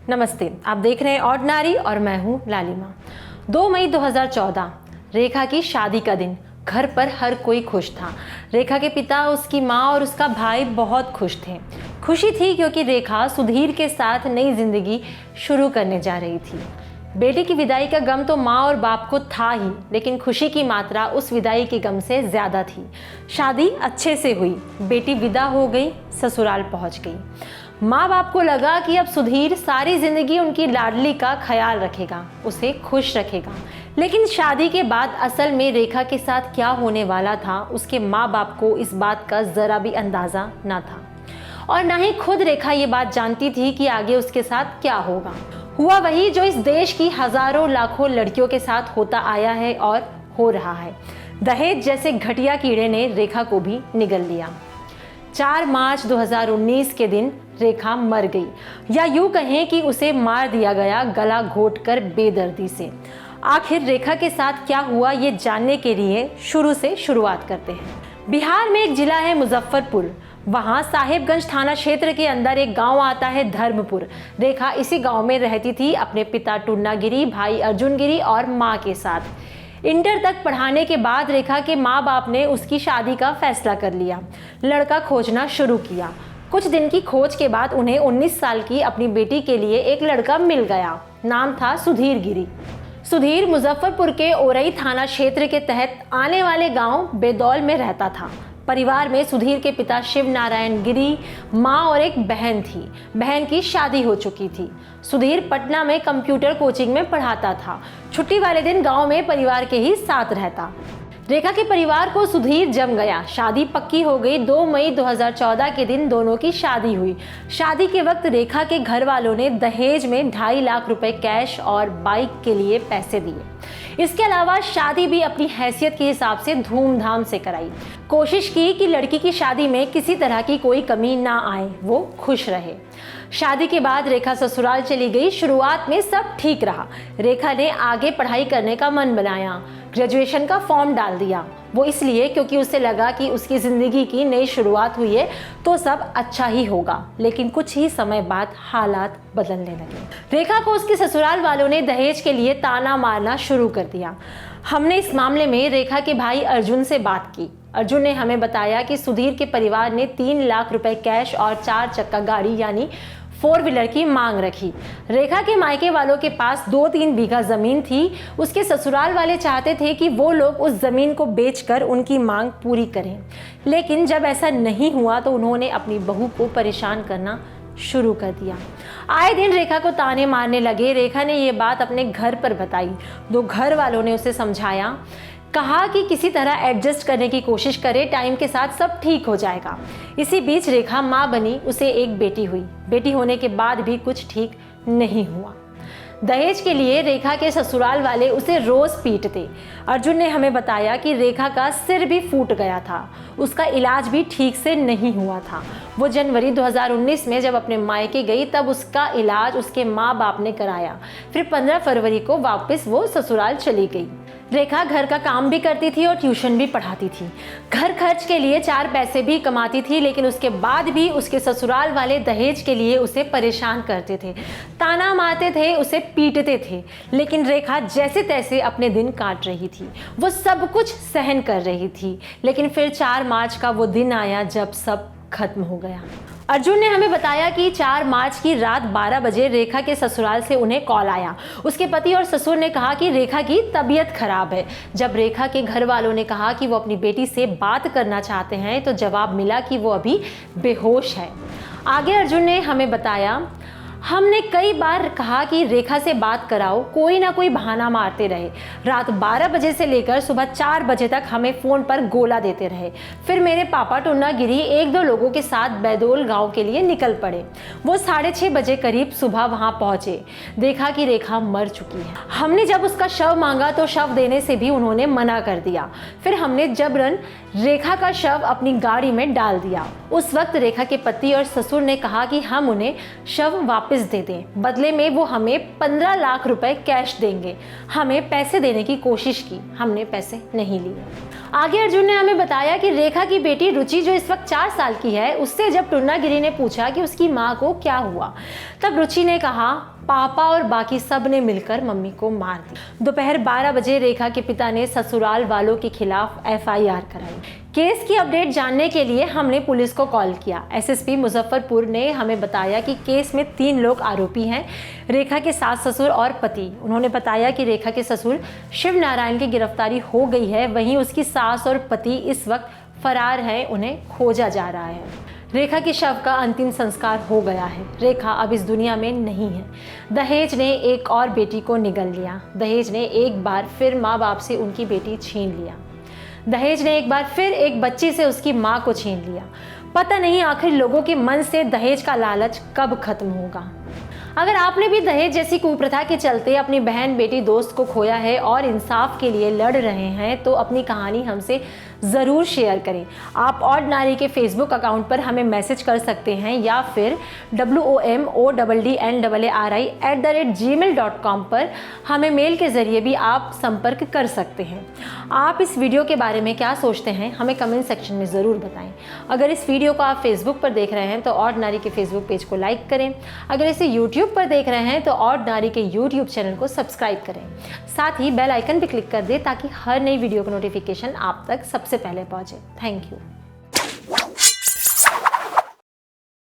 नमस्ते, आप देख रहे हैं ऑर्डिनरी और मैं हूं लालिमा। 2 मई 2014 रेखा की शादी का दिन। घर पर हर कोई खुश था। रेखा के पिता, उसकी माँ और उसका भाई बहुत खुश थे। खुशी थी क्योंकि रेखा सुधीर के साथ नई जिंदगी शुरू करने जा रही थी। बेटी की विदाई का गम तो माँ और बाप को था ही, लेकिन खुशी की मात्रा उस विदाई के गम से ज़्यादा थी। शादी अच्छे से हुई, बेटी विदा हो गई, ससुराल पहुँच गई। माँ बाप को लगा कि अब सुधीर सारी ज़िंदगी उनकी लाडली का ख्याल रखेगा, उसे खुश रखेगा। लेकिन शादी के बाद असल में रेखा के साथ क्या होने वाला था, उसके माँ बाप को इस बात का ज़रा भी अंदाज़ा ना था और ना ही खुद रेखा ये बात जानती थी कि आगे उसके साथ क्या होगा। हुआ वही जो इस देश की हज़ारों लाखों लड़कियों के साथ होता आया है और हो रहा है। दहेज जैसे घटिया कीड़े ने रेखा को भी निगल लिया। 4 मार्च 2019 के दिन रेखा मर गई, या यूं कहें कि उसे मार दिया गया, गला घोंटकर बेदर्दी से। आखिर रेखा के साथ क्या हुआ, ये जानने के लिए शुरू से शुरुआत करते हैं। बिहार में एक जिला है मुजफ्फरपुर। वहाँ साहेबगंज थाना क्षेत्र के अंदर एक गांव आता है धर्मपुर। रेखा इसी गांव में रहती थी अपने पिता टुन्ना गिरी, भाई अर्जुन गिरी और माँ के साथ। इंटर तक पढ़ाने के बाद रेखा के माँ बाप ने उसकी शादी का फैसला कर लिया। लड़का खोजना शुरू किया। कुछ दिन की खोज के बाद उन्हें 19 साल की अपनी बेटी के लिए एक लड़का मिल गया। नाम था सुधीर गिरी। सुधीर मुजफ्फरपुर के ओरई थाना क्षेत्र के तहत आने वाले गांव बेदौल में रहता था। परिवार में सुधीर के पिता शिव नारायण गिरी, माँ और एक बहन थी। बहन की शादी हो चुकी थी। सुधीर पटना में कंप्यूटर कोचिंग में पढ़ाता था। छुट्टी वाले दिन गांव में परिवार के ही साथ रहता। रेखा के परिवार को सुधीर जम गया। शादी पक्की हो गई। 2 मई 2014 के दिन दोनों की शादी हुई। शादी के वक्त रेखा के घर वालों ने दहेज में 2.5 लाख रुपए कैश और बाइक के लिए पैसे दिए। इसके अलावा शादी भी अपनी हैसियत के हिसाब से धूमधाम से कराई। कोशिश की कि लड़की की शादी में किसी तरह की कोई कमी ना आए, वो खुश रहे। शादी के बाद रेखा ससुराल चली गई। शुरुआत में सब ठीक रहा। रेखा ने आगे पढ़ाई करने का मन बनाया। ग्रेजुएशन का फॉर्म डाल दिया। वो इसलिए क्योंकि उसे लगा कि उसकी ज़िंदगी की नई शुरुआत हुई है तो सब अच्छा ही होगा। लेकिन कुछ ही समय बाद हालात बदलने लगे। रेखा को उसके ससुराल वालों ने दहेज के लिए ताना मारना शुरू कर दिया। हमने इस मामले में रेखा के भाई अर्जुन से बात की। अर्जुन ने हमें बताया कि सुधीर के परिवार ने 3 लाख रुपए कैश और 4 चक्का गाड़ी यानी 4 व्हीलर की मांग रखी। रेखा के मायके वालों के पास 2-3 बीघा जमीन थी। उसके ससुराल वाले चाहते थे कि वो लोग उस जमीन को बेचकर उनकी मांग पूरी करें। लेकिन जब ऐसा नहीं हुआ तो उन्होंने अपनी बहू को परेशान करना शुरू कर दिया। आए दिन रेखा को ताने मारने लगे। रेखा ने ये बात अपने घर पर बताई। दो घर वालों ने उसे समझाया, कहा कि किसी तरह एडजस्ट करने की कोशिश करे, टाइम के साथ सब ठीक हो जाएगा। इसी बीच रेखा माँ बनी। उसे एक बेटी हुई। बेटी होने के बाद भी कुछ ठीक नहीं हुआ। दहेज के लिए रेखा के ससुराल वाले उसे रोज पीटते। अर्जुन ने हमें बताया कि रेखा का सिर भी फूट गया था। उसका इलाज भी ठीक से नहीं हुआ था। वो जनवरी 2019 में जब अपने मायके गई तब उसका इलाज उसके माँ बाप ने कराया। फिर 15 फरवरी को वापस वो ससुराल चली गई। रेखा घर का काम भी करती थी और ट्यूशन भी पढ़ाती थी। घर खर्च के लिए 4 पैसे भी कमाती थी, लेकिन उसके बाद भी उसके ससुराल वाले दहेज के लिए उसे परेशान करते थे, ताना मारते थे, उसे पीटते थे। लेकिन रेखा जैसे तैसे अपने दिन काट रही थी। वो सब कुछ सहन कर रही थी। लेकिन फिर 4 मार्च का वो दिन आया जब सब खत्म हो गया। अर्जुन ने हमें बताया कि 4 मार्च की रात 12 बजे रेखा के ससुराल से उन्हें कॉल आया। उसके पति और ससुर ने कहा कि रेखा की तबीयत खराब है। जब रेखा के घर वालों ने कहा कि वो अपनी बेटी से बात करना चाहते हैं तो जवाब मिला कि वो अभी बेहोश है। आगे अर्जुन ने हमें बताया, हमने कई बार कहा कि रेखा से बात कराओ, कोई ना कोई बहाना मारते रहे। रात 12 बजे से लेकर सुबह 4 बजे तक हमें फ़ोन पर गोला देते रहे। फिर मेरे पापा टुन्ना गिरी 1-2 लोगों के साथ बैदोल गांव के लिए निकल पड़े। वो 6:30 बजे करीब सुबह वहां पहुंचे। देखा कि रेखा मर चुकी है। हमने जब उसका शव मांगा तो शव देने से भी उन्होंने मना कर दिया। फिर हमने जबरन रेखा का शव अपनी गाड़ी में डाल दिया। उस वक्त रेखा के पति और ससुर ने कहा कि हम उन्हें शव वापस दे दें, बदले में वो हमें 15 लाख रुपए कैश देंगे। हमें पैसे देने की कोशिश की, हमने पैसे नहीं लिए। आगे अर्जुन ने हमें बताया कि रेखा की बेटी रुचि जो इस वक्त 4 साल की है, उससे जब टुन्नागिरी ने पूछा कि उसकी माँ को क्या हुआ, तब रुचि ने कहा पापा और बाकी सब ने मिलकर मम्मी को मार दिया। दोपहर 12 बजे रेखा के पिता ने ससुराल वालों के खिलाफ FIR कराई। केस की अपडेट जानने के लिए हमने पुलिस को कॉल किया। SSP मुजफ्फरपुर ने हमें बताया कि केस में 3 लोग आरोपी हैं, रेखा के सास ससुर और पति। उन्होंने बताया कि रेखा के ससुर शिव नारायण की गिरफ्तारी हो गई है, वहीं उसकी सास और पति इस वक्त फरार हैं, उन्हें खोजा जा रहा है। रेखा के शव का अंतिम संस्कार हो गया है। रेखा अब इस दुनिया में नहीं है। दहेज ने एक और बेटी को निगल लिया। दहेज ने एक बार फिर माँ बाप से उनकी बेटी छीन लिया। दहेज ने एक बार फिर एक बच्ची से उसकी माँ को छीन लिया। पता नहीं आखिर लोगों के मन से दहेज का लालच कब खत्म होगा। अगर आपने भी दहेज जैसी कुप्रथा के चलते अपनी बहन, बेटी, दोस्त को खोया है और इंसाफ के लिए लड़ रहे हैं, तो अपनी कहानी हमसे ज़रूर शेयर करें। आप ऑड नारी के फेसबुक अकाउंट पर हमें मैसेज कर सकते हैं या फिर WOMODDNARI@gmail.com पर हमें मेल के ज़रिए भी आप संपर्क कर सकते हैं। आप इस वीडियो के बारे में क्या सोचते हैं, हमें कमेंट सेक्शन में ज़रूर बताएं। अगर इस वीडियो को आप फेसबुक पर देख रहे हैं तो ऑड नारी के फेसबुक पेज को लाइक करें। अगर इसे यूट्यूब पर देख रहे हैं तो ऑड नारी के यूट्यूब चैनल को सब्सक्राइब करें। साथ ही बेल आइकन पर क्लिक कर दें ताकि हर नई वीडियो का नोटिफिकेशन आप तक सबसे पहले पहुंचे। Thank you.